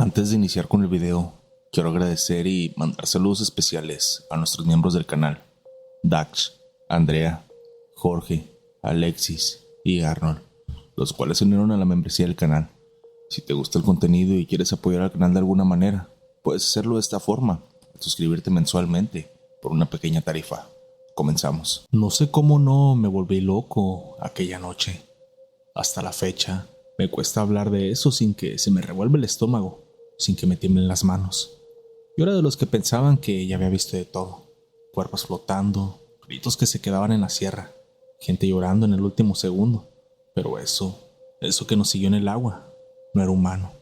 Antes de iniciar con el video, quiero agradecer y mandar saludos especiales a nuestros miembros del canal, Dax, Andrea, Jorge, Alexis y Arnold, los cuales se unieron a la membresía del canal. Si te gusta el contenido y quieres apoyar al canal de alguna manera, puedes hacerlo de esta forma, suscribirte mensualmente por una pequeña tarifa. Comenzamos. No sé cómo no me volví loco aquella noche. Hasta la fecha, me cuesta hablar de eso sin que se me revuelva el estómago, sin que me tiemblen las manos. Yo era de los que pensaban que ya había visto de todo. Cuerpos flotando, gritos que se quedaban en la sierra, gente llorando en el último segundo. Pero eso que nos siguió en el agua, no era humano,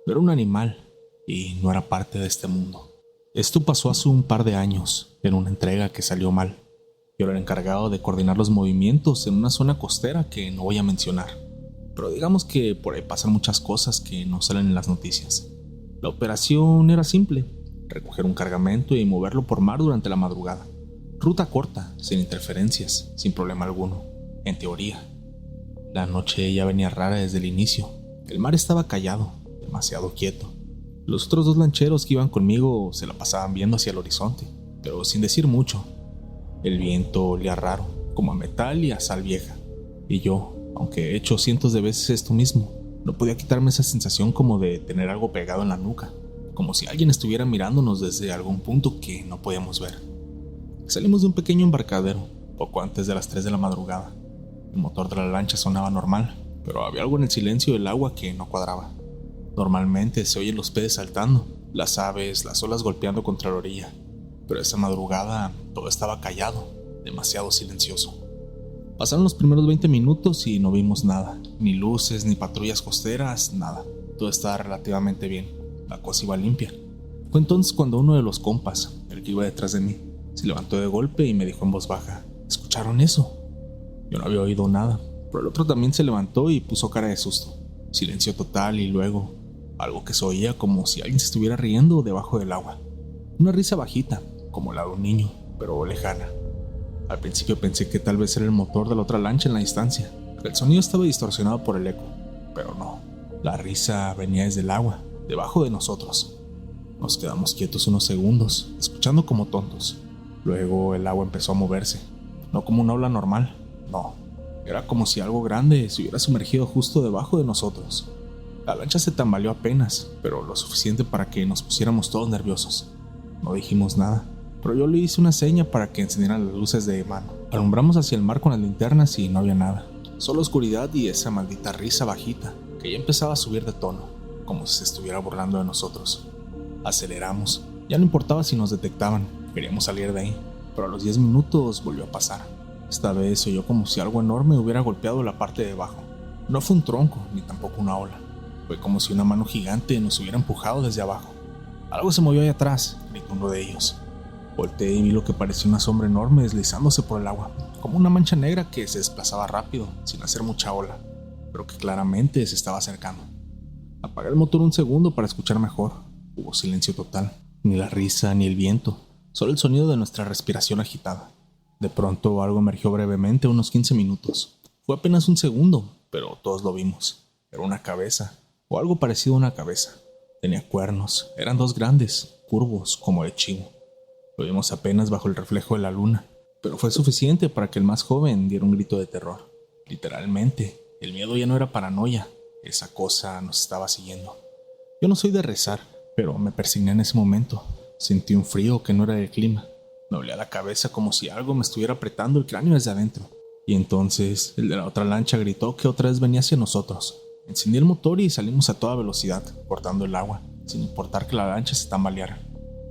no era un animal y no era parte de este mundo. Esto pasó hace un par de años, en una entrega que salió mal. Yo era el encargado de coordinar los movimientos en una zona costera que no voy a mencionar. Pero digamos que por ahí pasan muchas cosas que no salen en las noticias. La operación era simple: recoger un cargamento y moverlo por mar durante la madrugada. Ruta corta, sin interferencias, sin problema alguno, en teoría. La noche ya venía rara desde el inicio. El mar estaba callado, demasiado quieto. Los otros dos lancheros que iban conmigo se la pasaban viendo hacia el horizonte, pero sin decir mucho. El viento olía raro, como a metal y a sal vieja. Y yo, aunque he hecho cientos de veces esto mismo, no podía quitarme esa sensación como de tener algo pegado en la nuca, como si alguien estuviera mirándonos desde algún punto que no podíamos ver. Salimos de un pequeño embarcadero, poco antes de las 3 de la madrugada. El motor de la lancha sonaba normal, pero había algo en el silencio del agua que no cuadraba. Normalmente se oyen los peces saltando, las aves, las olas golpeando contra la orilla, pero esa madrugada todo estaba callado, demasiado silencioso. Pasaron los primeros 20 minutos y no vimos nada, ni luces, ni patrullas costeras, nada. Todo estaba relativamente bien, la cosa iba limpia. Fue entonces cuando uno de los compas, el que iba detrás de mí, se levantó de golpe y me dijo en voz baja: ¿escucharon eso? Yo no había oído nada, pero el otro también se levantó y puso cara de susto. Silencio total y luego algo que se oía como si alguien se estuviera riendo debajo del agua. Una risa bajita, como la de un niño, pero lejana. Al principio pensé que tal vez era el motor de la otra lancha en la distancia. El sonido estaba distorsionado por el eco, pero no. La risa venía desde el agua, debajo de nosotros. Nos quedamos quietos unos segundos, escuchando como tontos. Luego el agua empezó a moverse, no como una ola normal, no. Era como si algo grande se hubiera sumergido justo debajo de nosotros. La lancha se tambaleó apenas, pero lo suficiente para que nos pusiéramos todos nerviosos. No dijimos nada, pero yo le hice una seña para que encendieran las luces de mano. Alumbramos hacia el mar con las linternas y no había nada. Solo oscuridad y esa maldita risa bajita, que ya empezaba a subir de tono, como si se estuviera burlando de nosotros. Aceleramos. Ya no importaba si nos detectaban, queríamos salir de ahí, pero a los 10 minutos volvió a pasar. Esta vez se oyó como si algo enorme hubiera golpeado la parte de abajo. No fue un tronco, ni tampoco una ola. Fue como si una mano gigante nos hubiera empujado desde abajo. Algo se movió ahí atrás, gritó uno de ellos. Volteé y vi lo que parecía una sombra enorme deslizándose por el agua, como una mancha negra que se desplazaba rápido, sin hacer mucha ola, pero que claramente se estaba acercando. Apagué el motor un segundo para escuchar mejor. Hubo silencio total, ni la risa ni el viento, solo el sonido de nuestra respiración agitada. De pronto algo emergió brevemente unos 15 minutos. Fue apenas un segundo, pero todos lo vimos. Era una cabeza, o algo parecido a una cabeza. Tenía cuernos, eran dos grandes, curvos, como de chivo. Lo vimos apenas bajo el reflejo de la luna, pero fue suficiente para que el más joven diera un grito de terror. Literalmente, el miedo ya no era paranoia, esa cosa nos estaba siguiendo. Yo no soy de rezar, pero me persigné en ese momento. Sentí un frío que no era del clima. Me dolía la cabeza como si algo me estuviera apretando el cráneo desde adentro. Y entonces el de la otra lancha gritó que otra vez venía hacia nosotros. Encendí el motor y salimos a toda velocidad, cortando el agua, sin importar que la lancha se tambaleara.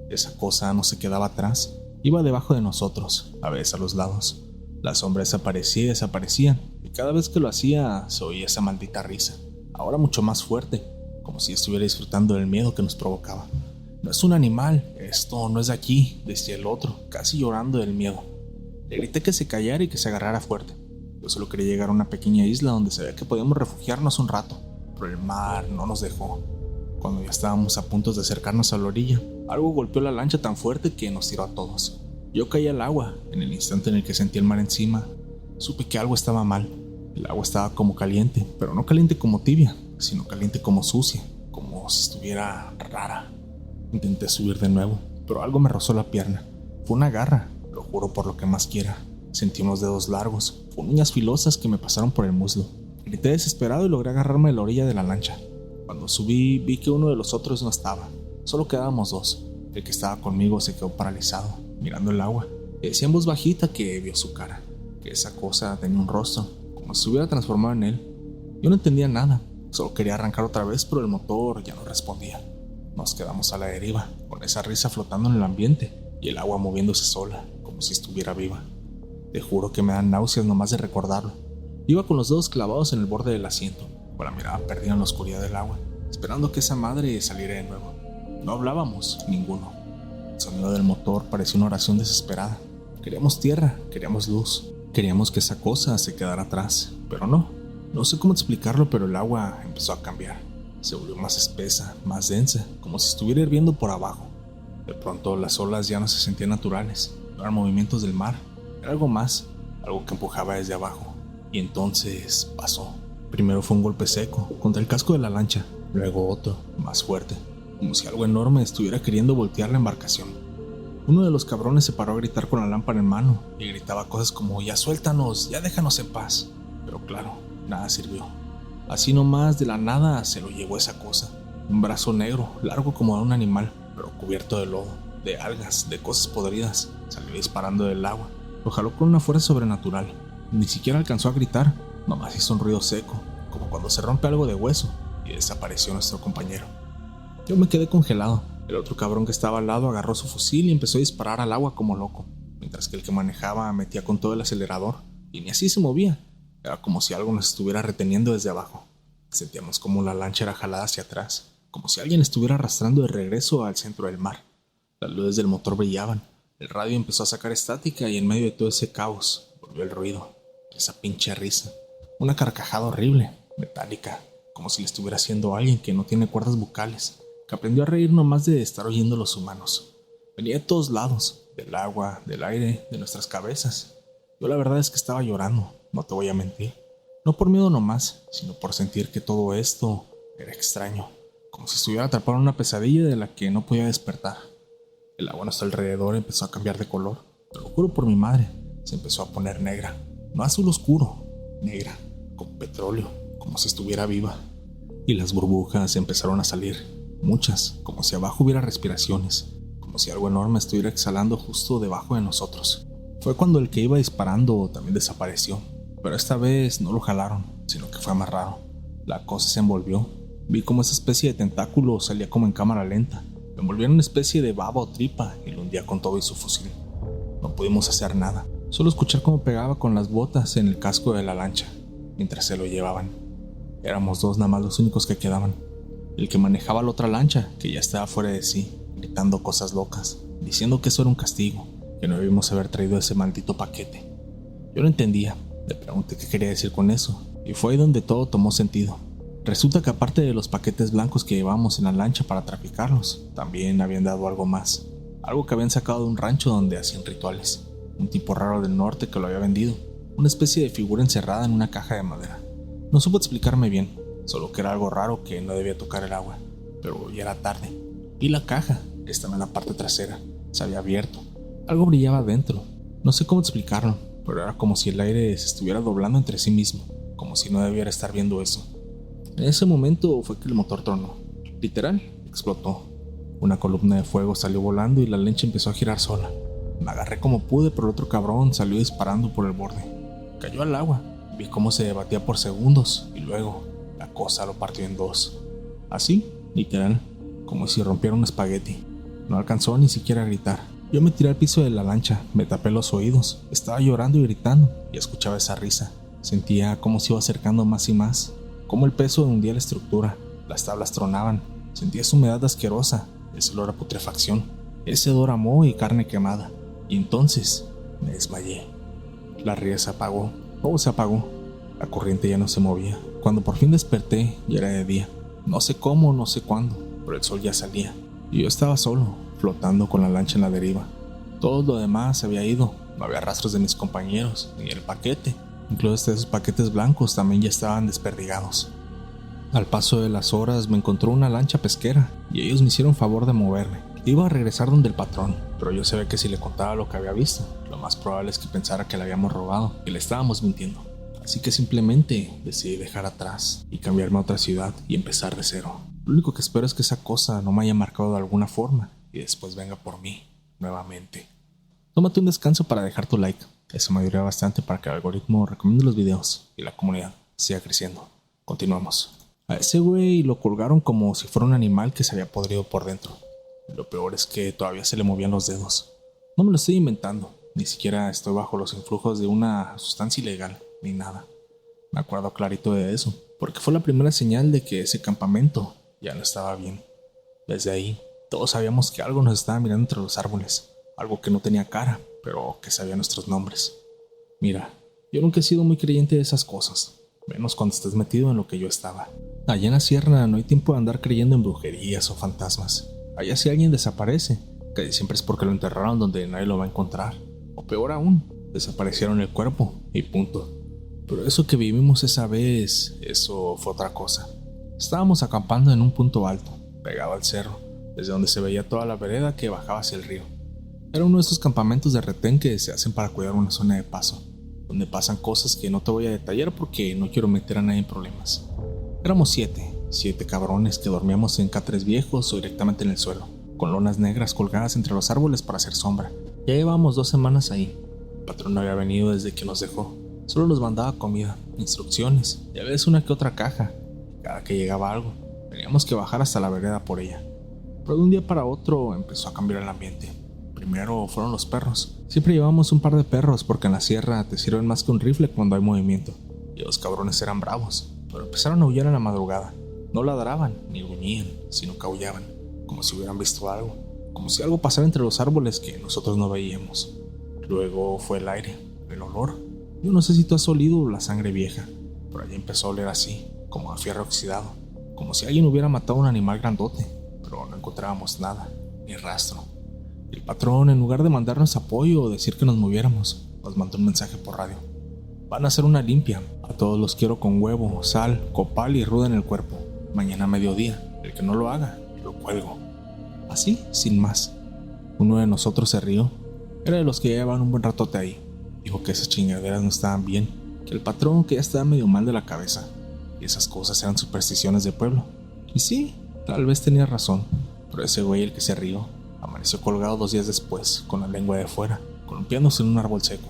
Esa cosa no se quedaba atrás, iba debajo de nosotros, a veces a los lados. La sombra desaparecía y desaparecía, y cada vez que lo hacía se oía esa maldita risa, ahora mucho más fuerte, como si estuviera disfrutando del miedo que nos provocaba. No es un animal, esto no es de aquí, decía el otro, casi llorando del miedo. Le grité que se callara y que se agarrara fuerte. Yo solo quería llegar a una pequeña isla donde sabía que podíamos refugiarnos un rato, pero el mar no nos dejó. Cuando ya estábamos a punto de acercarnos a la orilla, algo golpeó la lancha tan fuerte que nos tiró a todos. Yo caí al agua. En el instante en el que sentí el mar encima, supe que algo estaba mal. El agua estaba como caliente, pero no caliente como tibia, sino caliente como sucia, como si estuviera rara. Intenté subir de nuevo, pero algo me rozó la pierna. Fue una garra, lo juro por lo que más quiera. Sentí unos dedos largos, con uñas filosas que me pasaron por el muslo. Grité desesperado y logré agarrarme de la orilla de la lancha. Cuando subí, vi que uno de los otros no estaba. Solo quedábamos dos. El que estaba conmigo se quedó paralizado, mirando el agua. Decía en voz bajita que vio su cara, que esa cosa tenía un rostro, como si se hubiera transformado en él. Yo no entendía nada, solo quería arrancar otra vez, pero el motor ya no respondía. Nos quedamos a la deriva, con esa risa flotando en el ambiente y el agua moviéndose sola, como si estuviera viva. Te juro que me dan náuseas nomás de recordarlo. Iba con los dedos clavados en el borde del asiento, con la mirada perdida en la oscuridad del agua, esperando que esa madre saliera de nuevo. No hablábamos, ninguno. El sonido del motor parecía una oración desesperada. Queríamos tierra, queríamos luz, queríamos que esa cosa se quedara atrás, pero no. No sé cómo explicarlo, pero el agua empezó a cambiar. Se volvió más espesa, más densa, como si estuviera hirviendo por abajo. De pronto las olas ya no se sentían naturales, no eran movimientos del mar, era algo más, algo que empujaba desde abajo. Y entonces pasó. Primero fue un golpe seco contra el casco de la lancha, luego otro, más fuerte, como si algo enorme estuviera queriendo voltear la embarcación. Uno de los cabrones se paró a gritar con la lámpara en mano y gritaba cosas como «Ya suéltanos, ya déjanos en paz». Pero claro, nada sirvió. Así nomás de la nada se lo llevó esa cosa. Un brazo negro, largo como de un animal, pero cubierto de lodo, de algas, de cosas podridas. Salió disparando del agua. Lo jaló con una fuerza sobrenatural. Ni siquiera alcanzó a gritar, nomás hizo un ruido seco, como cuando se rompe algo de hueso, y desapareció nuestro compañero. Yo me quedé congelado. El otro cabrón que estaba al lado agarró su fusil y empezó a disparar al agua como loco, mientras que el que manejaba metía con todo el acelerador, y ni así se movía. Era como si algo nos estuviera reteniendo desde abajo. Sentíamos como la lancha era jalada hacia atrás, como si alguien estuviera arrastrando de regreso al centro del mar. Las luces del motor brillaban, el radio empezó a sacar estática y en medio de todo ese caos volvió el ruido, esa pinche risa, una carcajada horrible, metálica, como si le estuviera haciendo a alguien que no tiene cuerdas vocales, que aprendió a reír nomás de estar oyendo a los humanos. Venía de todos lados, del agua, del aire, de nuestras cabezas. Yo la verdad es que estaba llorando. No te voy a mentir, no por miedo nomás, sino por sentir que todo esto era extraño, como si estuviera atrapado en una pesadilla de la que no podía despertar. El agua a nuestro alrededor empezó a cambiar de color, te lo juro por mi madre, se empezó a poner negra, no azul oscuro, negra, con petróleo, como si estuviera viva. Y las burbujas empezaron a salir, muchas, como si abajo hubiera respiraciones, como si algo enorme estuviera exhalando justo debajo de nosotros. Fue cuando el que iba disparando también desapareció. Pero esta vez no lo jalaron, sino que fue más raro. La cosa se envolvió. Vi como esa especie de tentáculo salía como en cámara lenta. Lo envolvía en una especie de baba o tripa y lo hundía con todo y su fusil. No pudimos hacer nada, solo escuchar cómo pegaba con las botas en el casco de la lancha, mientras se lo llevaban. Éramos dos nada más los únicos que quedaban. El que manejaba la otra lancha, que ya estaba fuera de sí, gritando cosas locas, diciendo que eso era un castigo, que no debíamos haber traído ese maldito paquete. Yo no entendía. Le pregunté qué quería decir con eso, y fue ahí donde todo tomó sentido. Resulta que aparte de los paquetes blancos que llevábamos en la lancha para traficarlos, también habían dado algo más, algo que habían sacado de un rancho donde hacían rituales. Un tipo raro del norte que lo había vendido, una especie de figura encerrada en una caja de madera. No supo explicarme bien, solo que era algo raro que no debía tocar el agua, pero ya era tarde. Y la caja, estaba en la parte trasera, se había abierto, algo brillaba adentro, no sé cómo explicarlo, pero era como si el aire se estuviera doblando entre sí mismo, como si no debiera estar viendo eso. En ese momento fue que el motor tronó. Literal, explotó. Una columna de fuego salió volando y la lancha empezó a girar sola. Me agarré como pude, pero el otro cabrón salió disparando por el borde. Cayó al agua. Vi cómo se debatía por segundos y luego la cosa lo partió en dos. Así, literal, como si rompiera un espagueti. No alcanzó ni siquiera a gritar. Yo me tiré al piso de la lancha, me tapé los oídos, estaba llorando y gritando, y escuchaba esa risa. Sentía cómo se iba acercando más y más, cómo el peso hundía la estructura, las tablas tronaban, sentía esa humedad asquerosa, ese olor a putrefacción, ese hedor a moho y carne quemada. Y entonces me desmayé. La ría se apagó, todo se apagó, la corriente ya no se movía. Cuando por fin desperté, ya era de día. No sé cómo, no sé cuándo, pero el sol ya salía, y yo estaba solo, flotando con la lancha en la deriva. Todo lo demás se había ido, no había rastros de mis compañeros, ni el paquete. Incluso esos paquetes blancos también ya estaban desperdigados. Al paso de las horas me encontró una lancha pesquera y ellos me hicieron favor de moverme. Iba a regresar donde el patrón, pero yo sabía que si le contaba lo que había visto, lo más probable es que pensara que le habíamos robado y le estábamos mintiendo. Así que simplemente decidí dejar atrás y cambiarme a otra ciudad y empezar de cero. Lo único que espero es que esa cosa no me haya marcado de alguna forma y después venga por mí nuevamente. Tómate un descanso para dejar tu like. Eso me ayudaría bastante para que el algoritmo recomiende los videos y la comunidad siga creciendo. Continuamos. A ese güey lo colgaron como si fuera un animal que se había podrido por dentro. Y lo peor es que todavía se le movían los dedos. No me lo estoy inventando. Ni siquiera estoy bajo los influjos de una sustancia ilegal, ni nada. Me acuerdo clarito de eso, porque fue la primera señal de que ese campamento ya no estaba bien. Desde ahí, todos sabíamos que algo nos estaba mirando entre los árboles. Algo que no tenía cara, pero que sabía nuestros nombres. Mira, yo nunca he sido muy creyente de esas cosas, menos cuando estés metido en lo que yo estaba. Allá en la sierra no hay tiempo de andar creyendo en brujerías o fantasmas. Allá si alguien desaparece, casi siempre es porque lo enterraron donde nadie lo va a encontrar. O peor aún, desaparecieron el cuerpo y punto. Pero eso que vivimos esa vez, eso fue otra cosa. Estábamos acampando en un punto alto, pegado al cerro, desde donde se veía toda la vereda que bajaba hacia el río. Era uno de esos campamentos de retén que se hacen para cuidar una zona de paso, donde pasan cosas que no te voy a detallar porque no quiero meter a nadie en problemas. Éramos siete cabrones que dormíamos en catres viejos o directamente en el suelo, con lonas negras colgadas entre los árboles para hacer sombra. Ya llevábamos 2 semanas ahí. El patrón no había venido desde que nos dejó. Solo nos mandaba comida, instrucciones y a veces una que otra caja. Cada que llegaba algo, teníamos que bajar hasta la vereda por ella. Pero de un día para otro empezó a cambiar el ambiente. Primero fueron los perros. Siempre llevábamos un par de perros porque en la sierra te sirven más que un rifle cuando hay movimiento. Y los cabrones eran bravos, pero empezaron a aullar en la madrugada. No ladraban ni gruñían, sino que aullaban, como si hubieran visto algo, como si algo pasara entre los árboles que nosotros no veíamos. Luego fue el aire, el olor. Yo no sé si tú has olido la sangre vieja, pero allí empezó a oler así, como a fierro oxidado, como si alguien hubiera matado a un animal grandote, pero no encontrábamos nada, ni rastro. El patrón, en lugar de mandarnos apoyo o decir que nos moviéramos, nos mandó un mensaje por radio. Van a hacer una limpia. A todos los quiero con huevo, sal, copal y ruda en el cuerpo. Mañana a mediodía. El que no lo haga, lo cuelgo. Así, sin más. Uno de nosotros se rió. Era de los que ya llevaban un buen ratote ahí. Dijo que esas chingaderas no estaban bien, que el patrón que ya estaba medio mal de la cabeza, y esas cosas eran supersticiones de pueblo. Y sí, tal vez tenía razón, pero ese güey, el que se rió, amaneció colgado 2 días después, con la lengua de fuera, columpiándose en un árbol seco.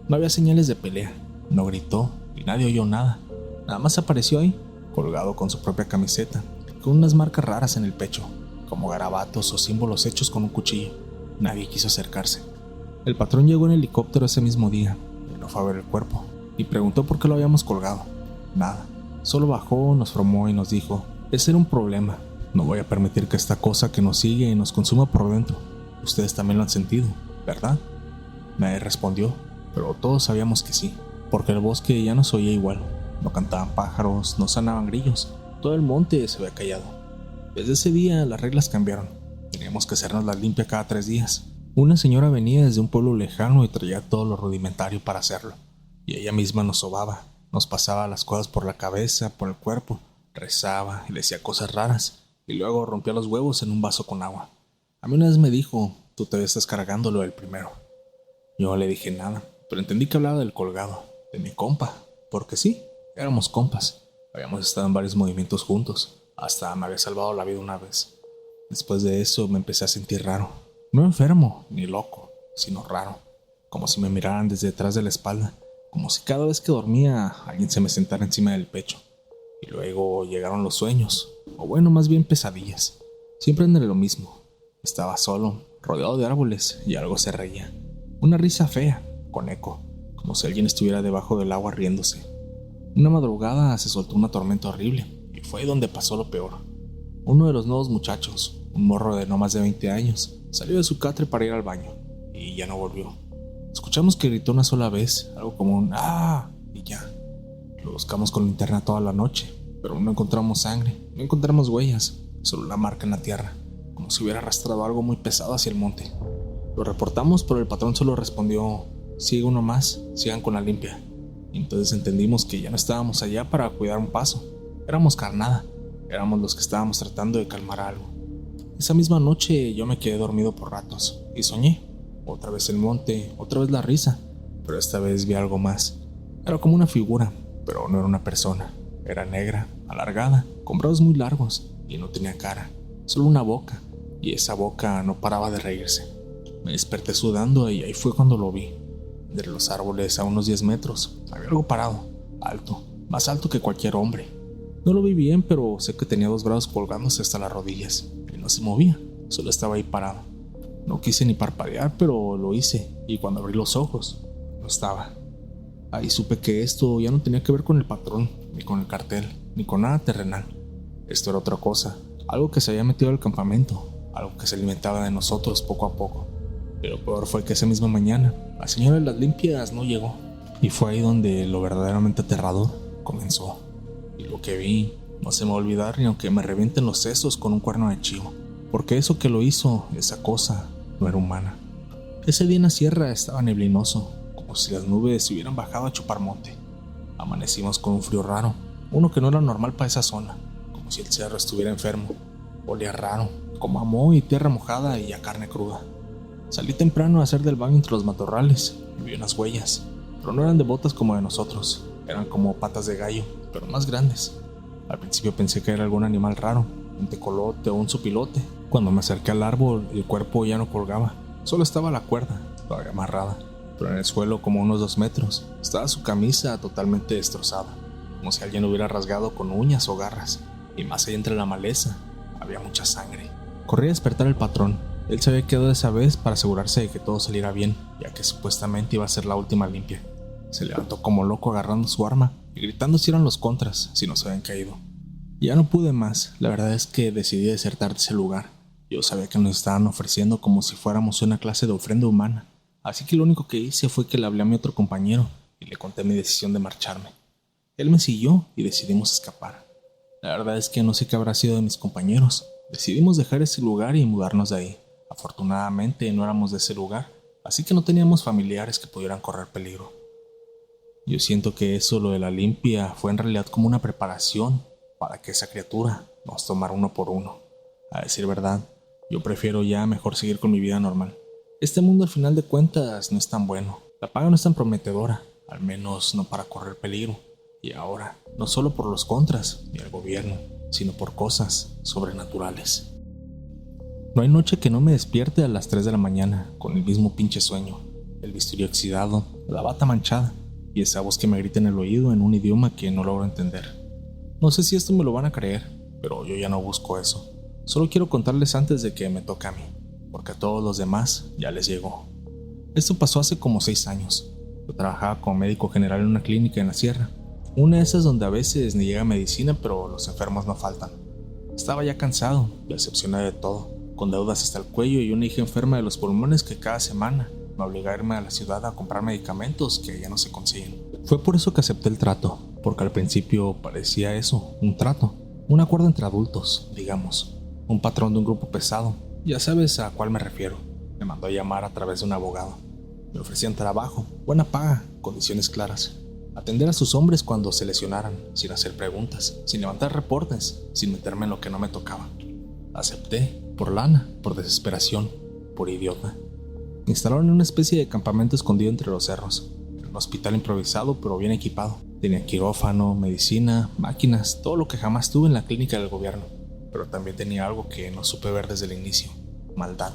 No había señales de pelea, no gritó y nadie oyó nada. Nada más apareció ahí, colgado con su propia camiseta, con unas marcas raras en el pecho, como garabatos o símbolos hechos con un cuchillo. Nadie quiso acercarse. El patrón llegó en helicóptero ese mismo día, y no fue a ver el cuerpo, y preguntó por qué lo habíamos colgado. Nada, solo bajó, nos formó y nos dijo: ese era un problema. No voy a permitir que esta cosa que nos sigue y nos consuma por dentro. Ustedes también lo han sentido, ¿verdad? Nadie respondió, pero todos sabíamos que sí, porque el bosque ya no se oía igual. No cantaban pájaros, no sonaban grillos, todo el monte se había callado. Desde ese día las reglas cambiaron. Teníamos que hacernos la limpia cada 3 días. Una señora venía desde un pueblo lejano y traía todo lo rudimentario para hacerlo, y ella misma nos sobaba, nos pasaba las cosas por la cabeza, por el cuerpo, rezaba y decía cosas raras. Y luego rompía los huevos en un vaso con agua. A mí una vez me dijo: tú te estás cargándolo el primero. Yo no le dije nada, pero entendí que hablaba del colgado, de mi compa, porque sí, éramos compas. Habíamos estado en varios movimientos juntos, hasta me había salvado la vida una vez. Después de eso me empecé a sentir raro, no enfermo ni loco, sino raro, como si me miraran desde detrás de la espalda, como si cada vez que dormía alguien se me sentara encima del pecho. Y luego llegaron los sueños, o bueno, más bien pesadillas. Siempre en lo mismo. Estaba solo, rodeado de árboles, y algo se reía. Una risa fea, con eco, como si alguien estuviera debajo del agua riéndose. Una madrugada se soltó una tormenta horrible, y fue ahí donde pasó lo peor. Uno de los nuevos muchachos, un morro de no más de 20 años, salió de su catre para ir al baño, y ya no volvió. Escuchamos que gritó una sola vez, algo como un ¡ah! Y ya. Lo buscamos con linterna toda la noche, pero no encontramos sangre, no encontramos huellas, solo una marca en la tierra, como si hubiera arrastrado algo muy pesado hacia el monte. Lo reportamos, pero el patrón solo respondió: sigue uno más, sigan con la limpia. Y entonces entendimos que ya no estábamos allá para cuidar un paso, Éramos carnada, éramos los que estábamos tratando de calmar algo. Esa misma noche yo me quedé dormido por ratos y soñé. Otra vez el monte, otra vez la risa, pero esta vez vi algo más. Era como una figura, pero no era una persona. Era negra, alargada, con brazos muy largos y no tenía cara, solo una boca, y esa boca no paraba de reírse. Me desperté sudando y ahí fue cuando lo vi. Entre los árboles a unos 10 metros había algo parado, alto, más alto que cualquier hombre. No lo vi bien, pero sé que tenía 2 brazos colgándose hasta las rodillas y no se movía, solo estaba ahí parado. No quise ni parpadear, pero lo hice, y cuando abrí los ojos, no estaba. Ahí supe que esto ya no tenía que ver con el patrón, ni con el cartel, ni con nada terrenal. Esto era otra cosa, algo que se había metido al campamento, algo que se alimentaba de nosotros poco a poco. Pero lo peor fue que esa misma mañana, la señora de las limpias no llegó, y fue ahí donde lo verdaderamente aterrador comenzó. Y lo que vi no se me va a olvidar ni aunque me revienten los sesos con un cuerno de chivo, porque eso que lo hizo, esa cosa, no era humana. Ese día en la sierra estaba neblinoso, como si las nubes se hubieran bajado a chupar monte. Amanecimos con un frío raro, uno que no era normal para esa zona, como si el cerro estuviera enfermo. Olía raro, como a moho y tierra mojada y a carne cruda. Salí temprano a hacer del baño entre los matorrales y vi unas huellas, pero no eran de botas como de nosotros, eran como patas de gallo, pero más grandes. Al principio pensé que era algún animal raro, un tecolote o un sopilote. Cuando me acerqué al árbol, el cuerpo ya no colgaba, solo estaba la cuerda, todavía amarrada, pero en el suelo como unos 2 metros, estaba su camisa totalmente destrozada, como si alguien lo hubiera rasgado con uñas o garras, y más allá entre la maleza, había mucha sangre. Corrí a despertar al patrón. Él se había quedado esa vez para asegurarse de que todo saliera bien, ya que supuestamente iba a ser la última limpia. Se levantó como loco agarrando su arma y gritando si eran los contras, si nos habían caído. Ya no pude más, la verdad es que decidí desertar de ese lugar. Yo sabía que nos estaban ofreciendo como si fuéramos una clase de ofrenda humana, así que lo único que hice fue que le hablé a mi otro compañero y le conté mi decisión de marcharme. Él me siguió y decidimos escapar. La verdad es que no sé qué habrá sido de mis compañeros. Decidimos dejar ese lugar y mudarnos de ahí. Afortunadamente no éramos de ese lugar, así que no teníamos familiares que pudieran correr peligro. Yo siento que eso, lo de la limpia, fue en realidad como una preparación para que esa criatura nos tomara uno por uno. A decir verdad, yo prefiero ya mejor seguir con mi vida normal. Este mundo al final de cuentas no es tan bueno, la paga no es tan prometedora, al menos no para correr peligro. Y ahora, no solo por los contras ni el gobierno, sino por cosas sobrenaturales. No hay noche que no me despierte a las 3 de la mañana con el mismo pinche sueño, el bisturí oxidado, la bata manchada y esa voz que me grita en el oído en un idioma que no logro entender. No sé si esto me lo van a creer, pero yo ya no busco eso. Solo quiero contarles antes de que me toque a mí, porque a todos los demás ya les llegó. Esto pasó hace como 6 años. Yo trabajaba como médico general en una clínica en la sierra, una de esas donde a veces ni llega medicina, pero los enfermos no faltan. Estaba ya cansado, decepcionado de todo, con deudas hasta el cuello y una hija enferma de los pulmones que cada semana me obligaba a irme a la ciudad a comprar medicamentos que ya no se consiguen. Fue por eso que acepté el trato, porque al principio parecía eso, un trato, un acuerdo entre adultos, digamos, un patrón de un grupo pesado. Ya sabes a cuál me refiero. Me mandó a llamar a través de un abogado. Me ofrecían trabajo, buena paga, condiciones claras. Atender a sus hombres cuando se lesionaran, sin hacer preguntas, sin levantar reportes, sin meterme en lo que no me tocaba. Acepté, por lana, por desesperación, por idiota. Me instalaron en una especie de campamento escondido entre los cerros. Era un hospital improvisado pero bien equipado. Tenía quirófano, medicina, máquinas, todo lo que jamás tuve en la clínica del gobierno. Pero también tenía algo que no supe ver desde el inicio: maldad.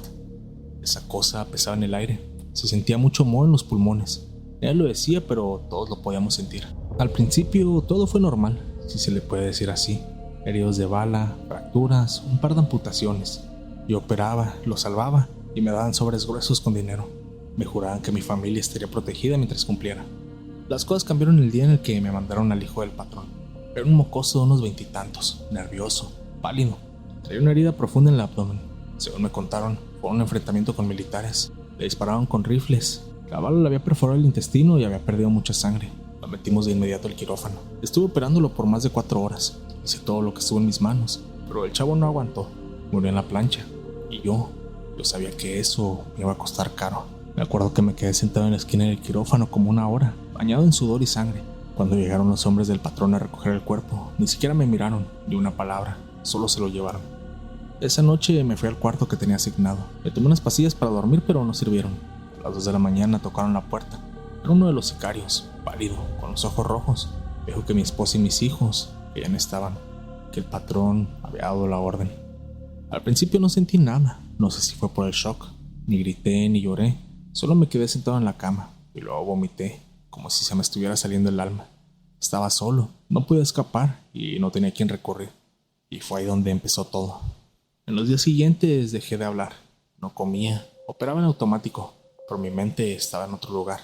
Esa cosa pesaba en el aire. Se sentía mucho moho en los pulmones. Él lo decía, pero todos lo podíamos sentir. Al principio todo fue normal, si se le puede decir así. Heridos de bala, fracturas, un par de amputaciones. Yo operaba, lo salvaba y me daban sobres gruesos con dinero. Me juraban que mi familia estaría protegida mientras cumpliera. Las cosas cambiaron el día en el que me mandaron al hijo del patrón. Era un mocoso de unos 20 y tantos, nervioso, pálido. Traía una herida profunda en el abdomen. Según me contaron, fue un enfrentamiento con militares. Le dispararon con rifles. La bala le había perforado el intestino y había perdido mucha sangre. Lo metimos de inmediato al quirófano. Estuve operándolo por más de 4 horas. Hice todo lo que estuvo en mis manos, pero el chavo no aguantó. Murió en la plancha. Y yo sabía que eso me iba a costar caro. Me acuerdo que me quedé sentado en la esquina del quirófano como 1 hora, bañado en sudor y sangre, Cuando llegaron los hombres del patrón a recoger el cuerpo, ni siquiera me miraron, ni una palabra, solo se lo llevaron. Esa noche me fui al cuarto que tenía asignado. Me tomé unas pastillas para dormir, pero no sirvieron. A las 2 de la mañana tocaron la puerta. Era uno de los sicarios, pálido, con los ojos rojos. Dijo que mi esposa y mis hijos, que ya no estaban, que el patrón había dado la orden. Al principio no sentí nada, no sé si fue por el shock. Ni grité ni lloré, solo me quedé sentado en la cama y luego vomité, como si se me estuviera saliendo el alma. Estaba solo, no podía escapar y no tenía a quién recurrir. Y fue ahí donde empezó todo. En los días siguientes dejé de hablar, no comía, operaba en automático, pero mi mente estaba en otro lugar.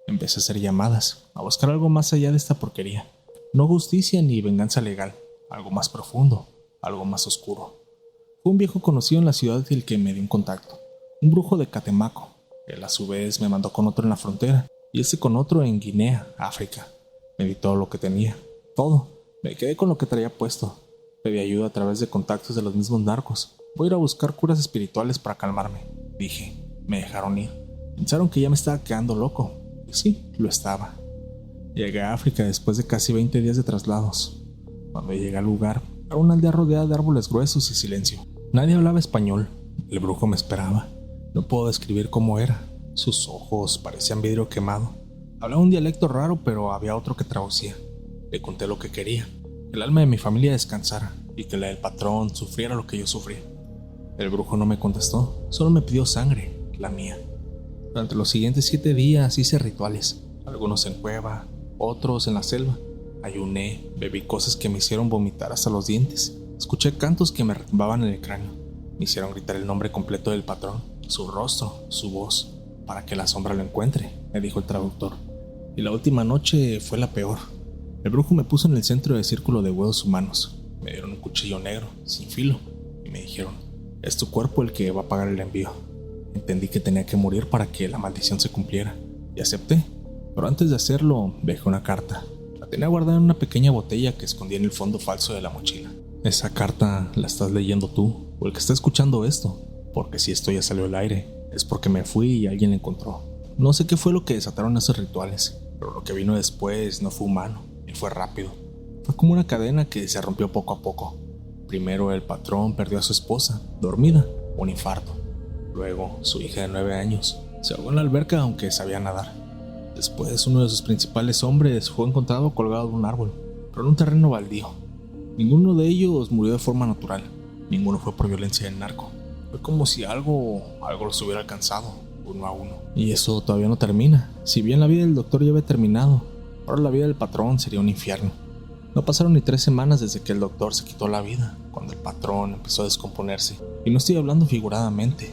Empecé a hacer llamadas, a buscar algo más allá de esta porquería. No justicia ni venganza legal, algo más profundo, algo más oscuro. Fue un viejo conocido en la ciudad el que me dio un contacto, un brujo de Catemaco. Él a su vez me mandó con otro en la frontera, y ese con otro en Guinea, África. Me di todo lo que tenía, todo. Me quedé con lo que traía puesto. Pedí ayuda a través de contactos de los mismos narcos. Voy a ir a buscar curas espirituales para calmarme, dije. Me dejaron ir. Pensaron que ya me estaba quedando loco. Y sí, lo estaba. Llegué a África después de casi 20 días de traslados. Cuando llegué al lugar, era una aldea rodeada de árboles gruesos y silencio. Nadie hablaba español. El brujo me esperaba. No puedo describir cómo era. Sus ojos parecían vidrio quemado. Hablaba un dialecto raro, pero había otro que traducía. Le conté lo que quería. Que el alma de mi familia descansara y que la del patrón sufriera lo que yo sufrí. El brujo no me contestó, solo me pidió sangre, la mía. Durante los siguientes 7 días hice rituales, algunos en cueva, otros en la selva. Ayuné, bebí cosas que me hicieron vomitar hasta los dientes. Escuché cantos que me retumbaban en el cráneo. Me hicieron gritar el nombre completo del patrón, su rostro, su voz, para que la sombra lo encuentre, me dijo el traductor. Y la última noche fue la peor. El brujo me puso en el centro del círculo de huesos humanos. Me dieron un cuchillo negro, sin filo, y me dijeron: es tu cuerpo el que va a pagar el envío. Entendí que tenía que morir para que la maldición se cumpliera, y acepté. Pero antes de hacerlo, dejé una carta. La tenía guardada en una pequeña botella que escondí en el fondo falso de la mochila. Esa carta la estás leyendo tú, o el que está escuchando esto, porque si esto ya salió al aire, es porque me fui y alguien la encontró. No sé qué fue lo que desataron esos rituales, pero lo que vino después no fue humano. Y fue rápido. Fue como una cadena que se rompió poco a poco. Primero el patrón perdió a su esposa, dormida, un infarto. Luego su hija de 9 años se ahogó en la alberca aunque sabía nadar. Después uno de sus principales hombres fue encontrado colgado de un árbol, pero en un terreno baldío. Ninguno de ellos murió de forma natural. Ninguno fue por violencia del narco. Fue como si algo los hubiera alcanzado, uno a uno. Y eso todavía no termina. Si bien la vida del doctor ya había terminado, ahora la vida del patrón sería un infierno. No pasaron ni 3 semanas desde que el doctor se quitó la vida, cuando el patrón empezó a descomponerse. Y no estoy hablando figuradamente.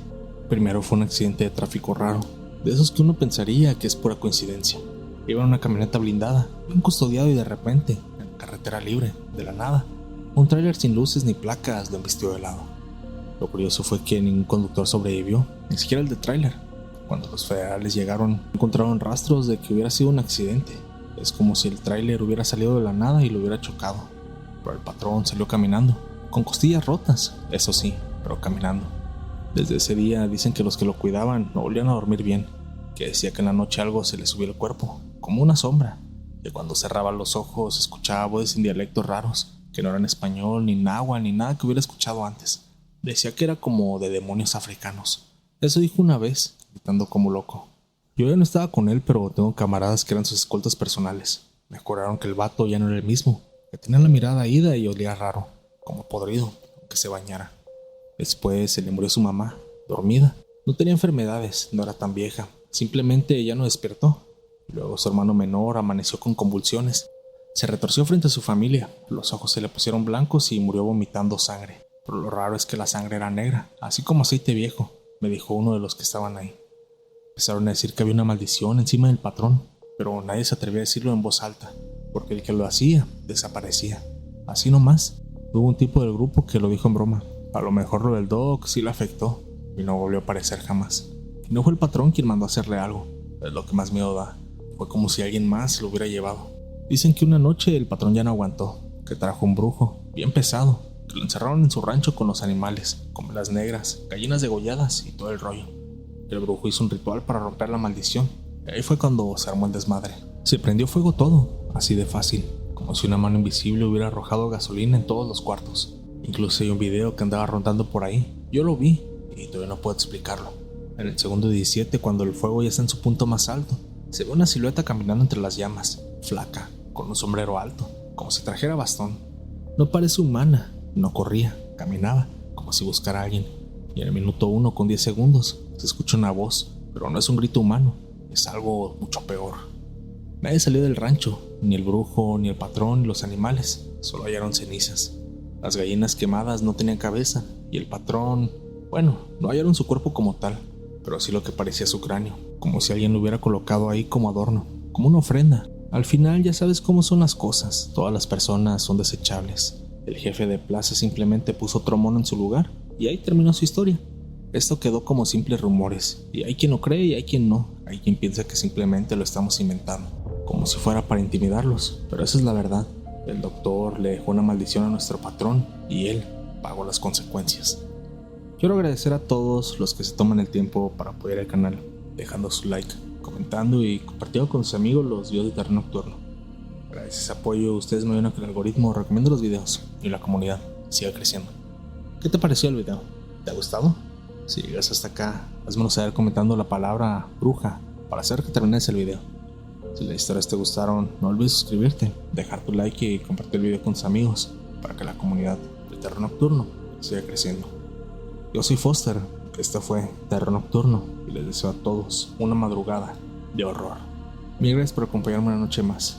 Primero fue un accidente de tráfico raro, de esos que uno pensaría que es pura coincidencia. Iba en una camioneta blindada, bien custodiado, y de repente, en carretera libre, de la nada, un tráiler sin luces ni placas lo embistió de lado. Lo curioso fue que ningún conductor sobrevivió, ni siquiera el de tráiler. Cuando los federales llegaron, encontraron rastros de que hubiera sido un accidente. Es como si el tráiler hubiera salido de la nada y lo hubiera chocado. Pero el patrón salió caminando, con costillas rotas, eso sí, pero caminando. Desde ese día dicen que los que lo cuidaban no volvían a dormir bien, que decía que en la noche algo se le subía al cuerpo, como una sombra, que cuando cerraba los ojos escuchaba voces en dialectos raros, que no eran español, ni náhuatl, ni nada que hubiera escuchado antes. Decía que era como de demonios africanos. Eso dijo una vez, gritando como loco. Yo ya no estaba con él, pero tengo camaradas que eran sus escoltas personales. Me juraron que el vato ya no era el mismo, que tenía la mirada ida y olía raro, como podrido, aunque se bañara. Después se le murió su mamá, dormida. No tenía enfermedades, no era tan vieja, simplemente ya no despertó. Luego su hermano menor amaneció con convulsiones. Se retorció frente a su familia, los ojos se le pusieron blancos y murió vomitando sangre. Pero lo raro es que la sangre era negra, así como aceite viejo, me dijo uno de los que estaban ahí. Empezaron a decir que había una maldición encima del patrón, pero nadie se atrevía a decirlo en voz alta, porque el que lo hacía desaparecía. Así nomás. Hubo un tipo del grupo que lo dijo en broma. A lo mejor lo del doc sí le afectó, y no volvió a aparecer jamás. Y no fue el patrón quien mandó a hacerle algo, es lo que más miedo da. Fue como si alguien más lo hubiera llevado. Dicen que una noche el patrón ya no aguantó, que trajo un brujo, bien pesado, que lo encerraron en su rancho con los animales, como las negras, gallinas degolladas y todo el rollo. El brujo hizo un ritual para romper la maldición, y ahí fue cuando se armó el desmadre. Se prendió fuego todo, así de fácil, como si una mano invisible hubiera arrojado gasolina en todos los cuartos. Incluso hay un video que andaba rondando por ahí. Yo lo vi y todavía no puedo explicarlo. En el segundo 17, cuando el fuego ya está en su punto más alto, se ve una silueta caminando entre las llamas, flaca, con un sombrero alto, como si trajera bastón. No parece humana, no corría, caminaba, como si buscara a alguien. Y en el minuto 1 con 10 segundos se escucha una voz, pero no es un grito humano, es algo mucho peor. Nadie salió del rancho, ni el brujo, ni el patrón, ni los animales, solo hallaron cenizas. Las gallinas quemadas no tenían cabeza, y el patrón, bueno, no hallaron su cuerpo como tal, pero sí lo que parecía su cráneo, como si alguien lo hubiera colocado ahí como adorno, como una ofrenda. Al final ya sabes cómo son las cosas, todas las personas son desechables. El jefe de plaza simplemente puso otro mono en su lugar, y ahí terminó su historia. Esto quedó como simples rumores, y hay quien lo cree y hay quien no, hay quien piensa que simplemente lo estamos inventando, como si fuera para intimidarlos, pero esa es la verdad. El doctor le dejó una maldición a nuestro patrón y él pagó las consecuencias. Quiero agradecer a todos los que se toman el tiempo para apoyar el canal, dejando su like, comentando y compartiendo con sus amigos los videos de terror nocturno. Gracias a ese apoyo ustedes me ayudan a que el algoritmo recomiende los videos y la comunidad siga creciendo. ¿Qué te pareció el video? ¿Te ha gustado? Si llegas hasta acá, házmelo saber comentando la palabra bruja para hacer que termines el video. Si las historias te gustaron, no olvides suscribirte, dejar tu like y compartir el video con tus amigos para que la comunidad de terror nocturno siga creciendo. Yo soy Foster, esto fue Terror Nocturno y les deseo a todos una madrugada de horror. Mil gracias por acompañarme una noche más.